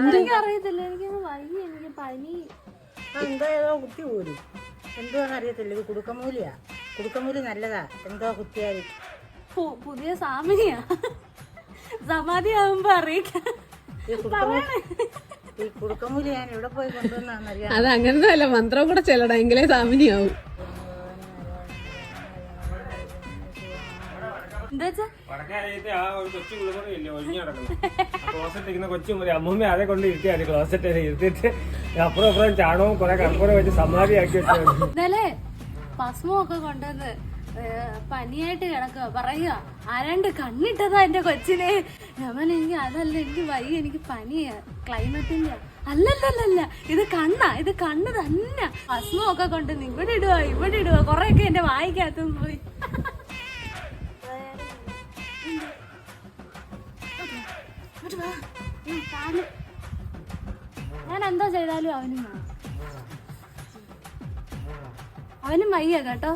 എനിക്ക് അറിയത്തില്ല, എനിക്കൊന്ന് വയ്യ, എനിക്ക് പനി. എന്തോ ഏതോ കുത്തി പോരും, എന്തോന്ന് അറിയത്തില്ല. ഇത് കുടുക്കമൂലിയാ, കുടുക്കമൂലി നല്ലതാ, എന്തോ കുത്തിയാൽ. പുതിയ സാമിനിയാ, സമാധി ആവുമ്പോ അറിയിക്കാം. ഈ കുടുക്കമൂലി ഞാൻ ഇവിടെ പോയി കൊണ്ടുവന്നറിയാം. അത് അങ്ങനത്തെ അല്ല, മന്ത്രം കൂടെ ചെല്ലണം, എങ്കിലേ സാമിനിയാവും. അമ്മൂമ്മ അതേ കൊണ്ട് ഇരുത്തിയാണ് ക്ലോസറ്റ് ഇരുത്തിട്ട് അപ്പുറം അപ്പുറം ചാണകവും കുറെ കർപ്പൂരം വെച്ച് സമാധിയാക്കി വെച്ചു. ഇന്നലെ ഭസ്മൊക്കെ കൊണ്ടുവന്ന് പനിയായിട്ട് കിടക്കുക, പറയുക ആരാണ്ട് കണ്ണിട്ടതാ എന്റെ കൊച്ചിനെ. അവൻ എനിക്ക് അതല്ല, എനിക്ക് വയ്യ, എനിക്ക് പനിയാ, ക്ലൈമറ്റിന്റെ. അല്ലല്ലല്ല, ഇത് കണ്ണാ, ഇത് കണ്ണ് തന്നെ. ഭസ്മൊക്കെ കൊണ്ടുവന്ന് ഇവിടെ ഇടുക, ഇവിടെ ഇടുക, കൊറേയൊക്കെ എന്റെ വായിക്കകത്തും പോയി. ഞാൻ എന്തോ ചെയ്താലും അവനും വയ്യ കേട്ടോ.